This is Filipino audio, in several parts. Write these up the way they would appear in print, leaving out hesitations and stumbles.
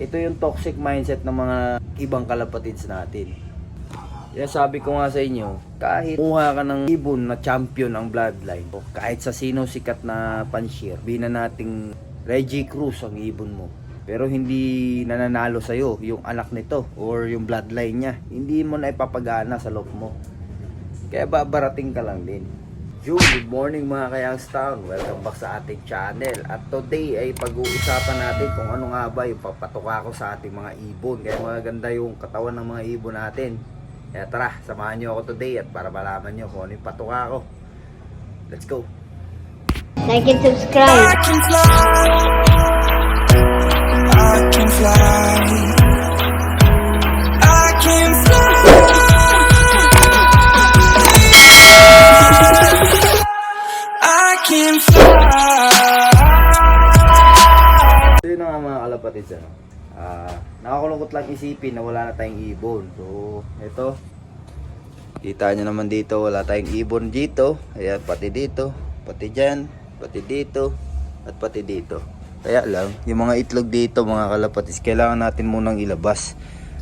ito yung toxic mindset ng mga ibang kalapatids natin. Kaya sabi ko nga sa inyo, kahit muha ka ng ibon na champion ang bloodline, o kahit sa sino sikat na panshir, bina nating Reggie Cruz ang ibon mo, pero hindi nananalo sa'yo yung anak nito or yung bloodline niya, hindi mo na ipapagana sa loob mo. Kaya babarating ka lang din. Good morning mga Kayangstown, welcome back sa ating channel. At today ay pag-uusapan natin kung ano nga ba yung papatuka ko sa ating mga ibon. Kaya maganda yung katawan ng mga ibon natin. Kaya tara, samahan nyo ako today at para malaman nyo kung ano yung patuka ko. Let's go! Like and subscribe. I can fly. I can fly. I can fly. So yun na nga mga kalapatids, nakakulungkot lang isipin na wala na tayong ibon. So ito, kita nyo naman dito, wala tayong ibon dito. Ayan, pati dito, pati dyan, pati dito, at pati dito. Kaya lang, yung mga itlog dito mga kalapatids, kailangan natin munang ilabas.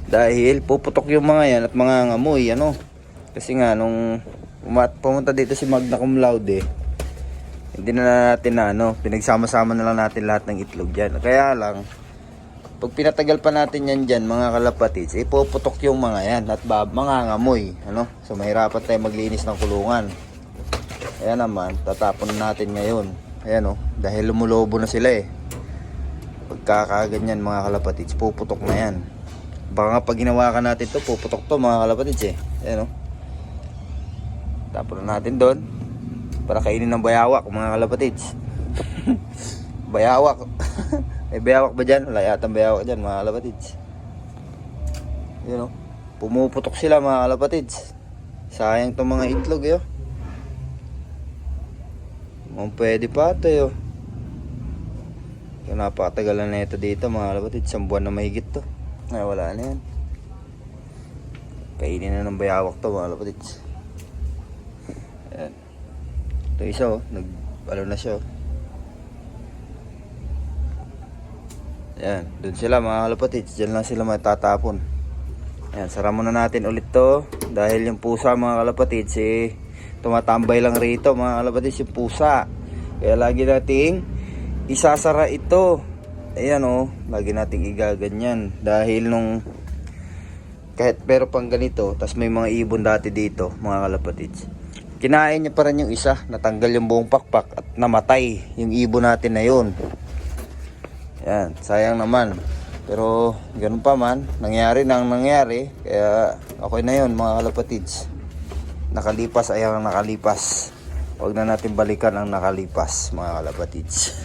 Dahil puputok yung mga yan at mga ngamoy, ano. Kasi nga, nung pumunta dito si Magna Cum Laude, hindi na natin pinagsama-sama na lang natin lahat ng itlog dyan. Kaya lang, pag pinatagal pa natin yan dyan mga kalapatids, ipuputok yung mga yan at mga ngamoy, ano. So mahirapan tayo maglinis ng kulungan. Ayan naman, tatapon natin ngayon. Ayan dahil lumulobo na sila eh. Pagkakaganyan mga kalapatids, puputok na yan. Baka nga pag ginawa ka natin to, puputok to mga kalapatids eh. Ayan tapon na natin doon para kainin ng bayawak mga kalapatids. Bayawak. May bayawak ba dyan? Wala yatang bayawak dyan mga kalapatids. Yun pumuputok sila mga kalapatids. Sayang itong mga itlog yun. Pwede pa ito yun. Napakatagalan na ito dito mga kalapatids. 1 buwan na mahigit to. Ay wala na yan. Kainin na ng bayawak to mga kalapatids. Ayan. Ito isa nag-ano na siya Ayan, dun sila mga kalapatids. Diyan lang sila matatapon. Ayan, sara muna natin ulit to. Dahil yung pusa mga kalapatids tumatambay lang rito mga kalapatids yung pusa. Kaya lagi nating isasara ito. Ayan lagi nating igaganyan. Dahil nung kahit pero pang ganito, tas may mga ibon dati dito mga kalapatids, kinain niya pa rin yung isa. Natanggal yung buong pakpak at namatay yung ibon natin na yun. Yan, sayang naman. Pero ganun pa man, nangyari. Kaya okay na yun mga kalapatids. Nakalipas ay ang nakalipas. Huwag na natin balikan ang nakalipas mga kalapatids.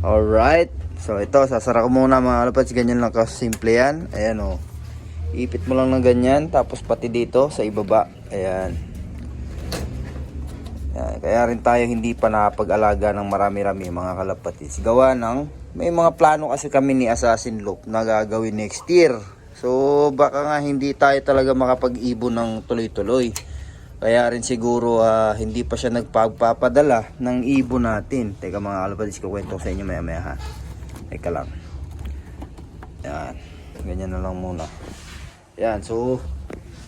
Alright. So ito, sasara ko muna mga kalapatids. Ganyan lang kasimple yan. Ayan ipit mo lang ng ganyan. Tapos pati dito sa ibaba. Ayan. Yan. Kaya rin tayo hindi pa nakapag-alaga ng marami-rami mga kalapatids. Gawa ng may mga plano kasi kami ni Assassin Loop na gagawin next year. So baka nga hindi tayo talaga makapag-ibon ng tuloy-tuloy. Kaya rin siguro hindi pa siya nagpagpapadala ng ibon natin. Teka mga kalapatids, kukwento sa inyo maya-maya ha. Teka lang. Yan. Ganyan na lang muna. Yan. So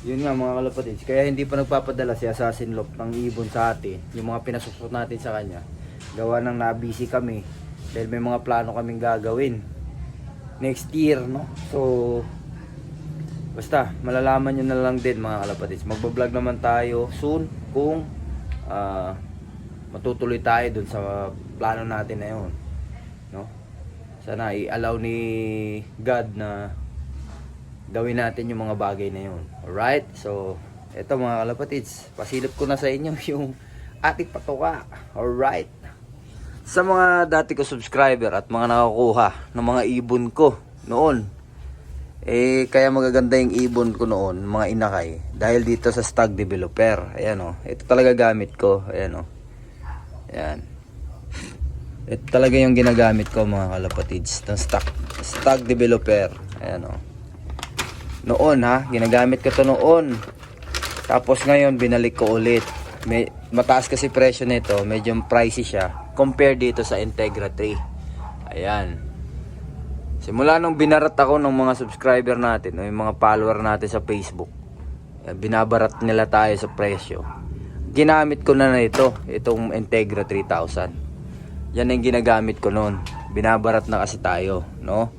yun nga mga kalapatids. Kaya hindi pa nagpapadala si Assassin Loop ng ibon sa atin. Yung mga pinasusot natin sa kanya. Gawa ng na-busy kami. Dahil may mga plano kaming gagawin next year, no? So basta malalaman nyo na lang din mga kalapatids. Magbablog naman tayo soon kung matutuloy tayo dun sa plano natin na yun, no? Sana i-allow ni God na gawin natin yung mga bagay na yun. Alright, so eto mga kalapatids, pasilip ko na sa inyo yung ating patuka. Alright, sa mga dati ko subscriber at mga nakakuha ng mga ibon ko noon, kaya magaganda yung ibon ko noon, mga inakay, dahil dito sa Stag Developer. Ayan ito talaga gamit ko. Ayan ayan, ito talaga yung ginagamit ko mga kalapatids, ng Stag Developer. Ayan noon ginagamit ko to noon. Tapos ngayon binalik ko ulit. Mataas kasi presyo nito, medyo pricey siya compare dito sa Integra 3. Ayan. Simula nung binarat ako ng mga subscriber natin, o yung mga follower natin sa Facebook, binabarat nila tayo sa presyo. Ginamit ko na ito, itong Integra 3000. Yan yung ginagamit ko noon. Binabarat na kasi tayo, no?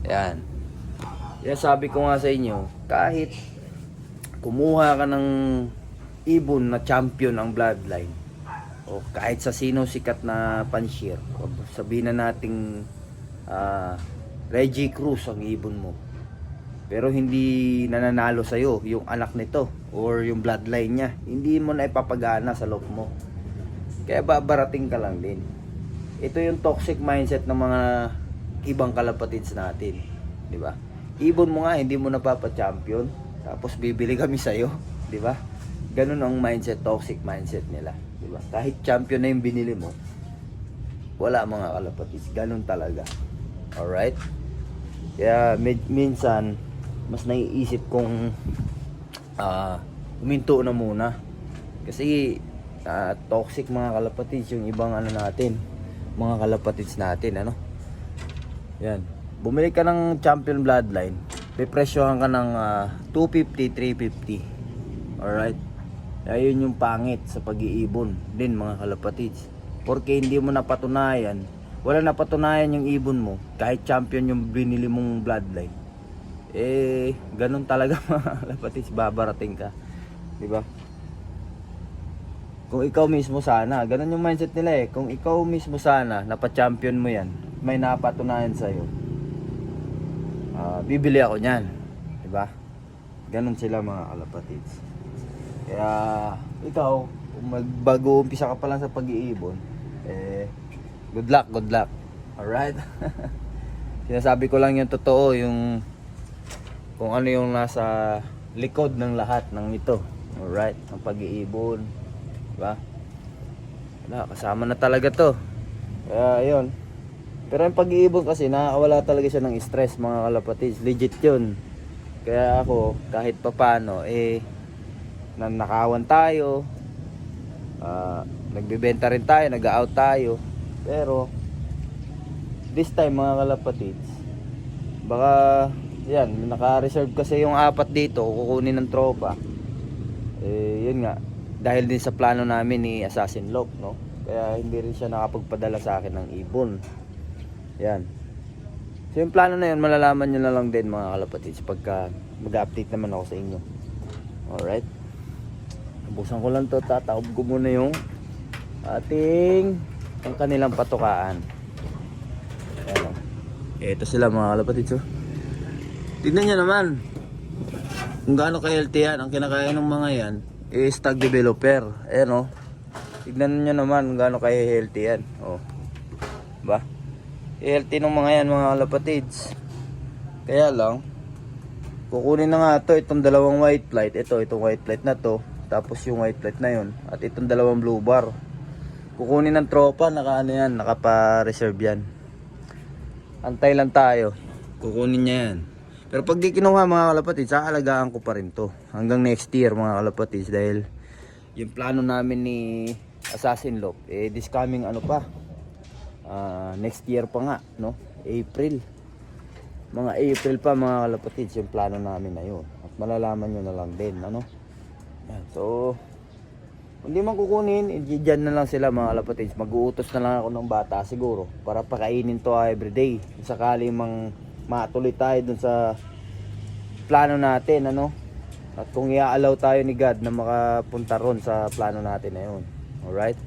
Yan. Yan sabi ko nga sa inyo, kahit kumuha ka ng ibon na champion ang bloodline, o kahit sa sino sikat na panshir, o sabihin na nating Reggie Cruz ang ibon mo, pero hindi nananalo sa'yo yung anak nito or yung bloodline niya, hindi mo na ipapagana sa loob mo. Kaya babarating ka lang din. Ito yung toxic mindset ng mga ibang kalapatids natin, di ba? Ibon mo nga hindi mo napapa-champion, tapos bibili kami sa'yo, di ba? Ganun ang mindset, toxic mindset nila, di ba? Kahit champion na yung binili mo, wala mga kalapatids, ganun talaga. Alright? Kaya minsan mas naiisip kong huminto na muna. Kasi toxic mga kalapatids yung ibang ano natin, mga kalapatids natin, ano? Yan. Bumili ka ng champion bloodline, pipresyohan ka ng 250, 350. Alright? Kaya yun yung pangit sa pag-iibon din mga kalapatids. Porque hindi mo napatunayan, wala napatunayan yung ibon mo, kahit champion yung binili mong bloodline, ganun talaga mga kalapatids, babarating ka, di ba? Kung ikaw mismo sana, ganun yung mindset nila kung ikaw mismo sana napa-champion mo yan, may napatunayan sa'yo, bibili ako niyan, di ba? Ganun sila mga kalapatids. Kaya ikaw, kung mag-umpisa ka pa lang sa pag-iibon, good luck, good luck. Alright? Sinasabi ko lang yung totoo, yung kung ano yung nasa likod ng lahat ng ito. Alright? Ang pag-iibon. Diba? Wala, kasama na talaga to. Kaya yun. Pero yung pag-iibon kasi, nakakawala talaga siya ng stress mga kalapatids. Legit yun. Kaya ako, kahit papano, nanakawan tayo. Nagbibenta rin tayo, nag-out tayo. Pero this time mga kalapatids, baka yan, naka-reserve kasi yung 4 dito, kukunin ng tropa. Yun nga, dahil din sa plano namin ni Assassin Lock, no? Kaya hindi rin siya nakapagpadala sa akin ng ibon. Yan. So yung plano na yun, malalaman nyo na lang din mga kalapatids pagka mag-update naman ako sa inyo. Alright? Nabusan ko lang to, tataob ko muna yung ating ang kanilang patukaan. Ayan. Ito sila mga kalapatids. Tignan nyo naman kung gaano ka-healthy yan. Ang kinakain ng mga yan is tag developer. Ayan tignan nyo naman kung gaano ka-healthy yan. Ba? Healthy ng mga yan mga kalapatids. Kaya lang kukunin na nga to, itong dalawang white flight. Itong white flight na to, tapos yung white flight na yun, at itong dalawang blue bar. Kukunin ng tropa, nakapa-reserve yan. Antay lang tayo. Kukunin niya yan. Pero pag di kinuha mga kalapatids, aalagaan ko pa rin to. Hanggang next year mga kalapatids. Dahil yung plano namin ni Assassin Lock, this coming next year pa nga, no? April. Mga April pa mga kalapatids, yung plano namin na yun. At malalaman nyo na lang din, ano? Yan. So, hindi man kukunin, dyan na lang sila mga kalapatids. Mag-uutos na lang ako ng bata siguro para pakainin to everyday. Sakali mang matuloy tayo dun sa plano natin, ano? At kung i-allow tayo ni God na makapunta ron sa plano natin na yun. Alright?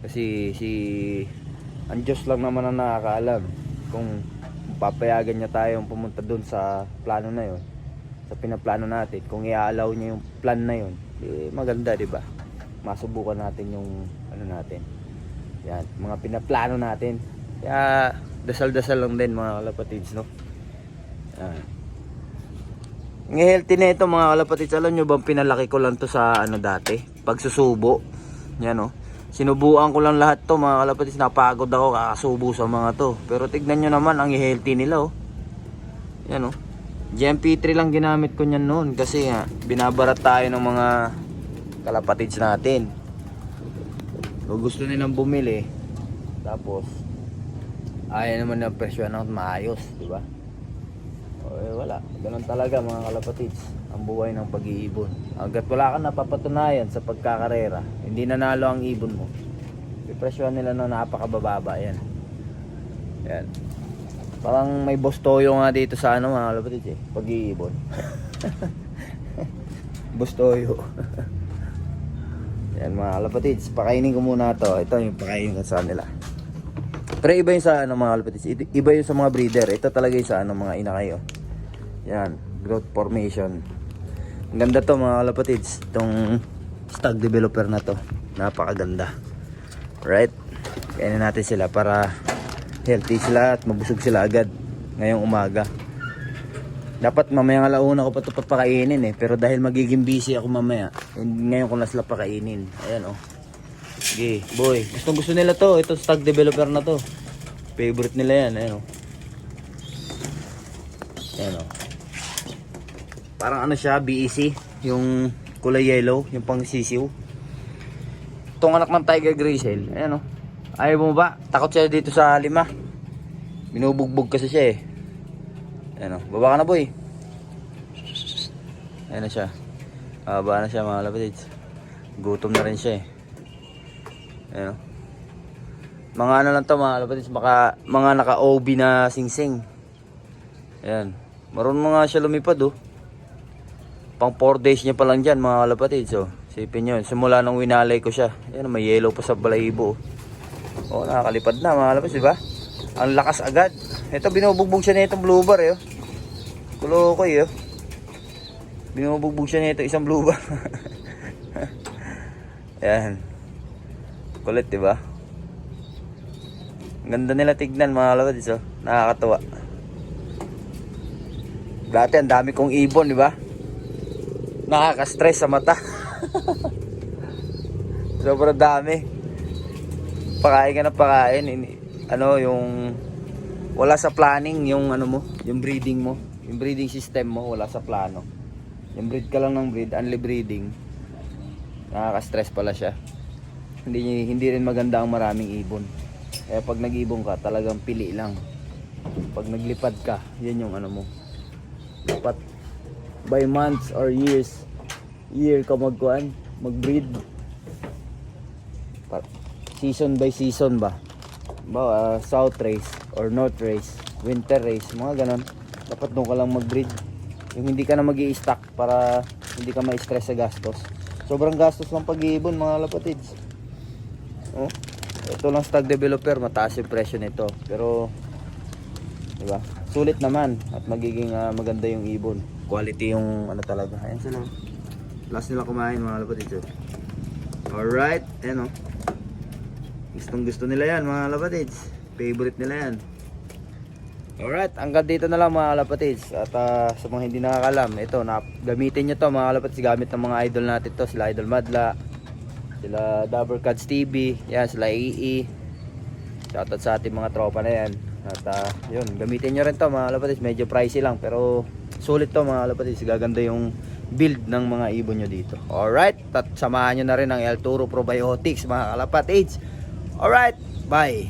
Kasi ang Diyos lang naman ang nakakaalam kung papayagan niya tayong pumunta dun sa plano na yun, sa pinaplano natin. Kung i-allow niya yung plan na yun, maganda, di ba? Masubukan natin yung natin. Yan, mga pinaplano natin. Kaya dasal-dasal lang din mga kalapatids, no? Yan. Ang healthy na ito mga kalapatids, alam nyo bang pinalaki ko lang to sa dati? Pagsusubo. Yan, no? Sinubuan ko lang lahat to mga kalapatids, napagod ako kakasubo sa mga to. Pero tignan nyo naman ang healthy nila, Yan, GMP3 lang ginamit ko niyan noon kasi binabarat tayo ng mga kalapatids natin. Kung gusto nilang bumili, tapos ayaw naman ng presyo na maayos, di ba? Ganun talaga mga kalapatids, ang buhay ng pag-iibon. Hanggat wala kang napapatunayan sa pagkakarera, hindi nanalo ang ibon mo, pipresyohan nila na napakabababa. Yan. Yan. Parang may boss toyo nga dito sa ano mga kalapatids eh, pag-iibon. Boss toyo. Yan mga kalapatids, pakainin ko muna to. Ito yung pakainin ko sa nila. Pero iba yung sa ano mga kalapatids, iba yung sa mga breeder. Ito talaga yung sa ano mga inakayo. Yan, growth formation. Ang ganda to mga kalapatids, itong stag developer na to. Napakaganda. Right? Kainin natin sila para healthy sila at mabusog sila agad ngayong umaga. Dapat mamayang alauna ko pa ito papakainin eh. Pero dahil magiging busy ako mamaya, ngayon ko na sila pakainin. Ayan oh. Sige, boy. Gustong gusto nila to. Ito stag developer na to. Favorite nila yan. Ayan oh. Ayan oh. Parang ano siya, BEC. Yung kulay yellow. Yung pang sisiw. Itong anak ng tiger grizzle. Ayan oh. Ayaw mo ba? Takot siya dito sa lima. Binubugbog kasi siya eh. Ayan o. Baba ka na boy. Ayan na siya. Baba na siya mga kalapatids. Gutom na rin siya eh. Ayan o. Mga ano lang to mga kalapatids. Mga naka-OB na sing-sing. Ayan. Marunong nga siya lumipad oh. Pang 4 days niya pa lang dyan mga kalapatids oh. Sipin nyo. Simula nung winalay ko siya. Ayan may yellow pa sa balahibo oh. Oh, nakakalipad na mga kalapatids, diba? Ang lakas agad. Ito binubugbog siya nitong blue bar eh. Kulo ko eh. Binubugbog siya nito isang blue bar. Ayan. Kulit, diba? Ang ganda nila tignan mga kalapatids oh. Nakakatuwa. Dati ang dami kong ibon, diba? Nakaka-stress sa mata. Sobrang dami. Pakain ka na pakain. Ano yung wala sa planning yung ano mo, yung breeding mo, yung breeding system mo wala sa plano. Yung breed ka lang ng breed, only breeding. Nakaka-stress pala siya. Hindi rin maganda ang maraming ibon. Kaya pag nag-ibon ka, talagang pili lang. Pag naglipad ka, yan yung ano mo. Dapat by months or years, year ka mag-breed. Season by season ba? South race or north race, winter race, mga ganon. Dapat doon ka lang mag-breed. Yung hindi ka na mag-i-stock para hindi ka ma-stress sa gastos. Sobrang gastos ng pag-iibon mga lapatids. Oh, ito lang stag developer, mataas yung presyo nito. Pero diba? Sulit naman at magiging maganda yung ibon. Quality yung ano talaga. Ayan sila. Last nila kumain mga lapatids. Alright, ayan oh. Gustong gusto nila yan mga kalapatids. Favorite nila yan. Alright, hanggang dito na lang mga kalapatids. At sa mga hindi nakakalam, ito, gamitin nyo to mga kalapatids. Gamit ng mga idol natin to. Sila Idol Madla, sila Dabbercats TV, yan, sila EE. Shoutout sa ating mga tropa na yan. At yun, gamitin nyo rin to mga kalapatids. Medyo pricey lang pero sulit to mga kalapatids. Gaganda yung build ng mga ibon nyo dito. Alright, at samahan nyo na rin ang El Toro Probiotics mga kalapatids. Alright, bye.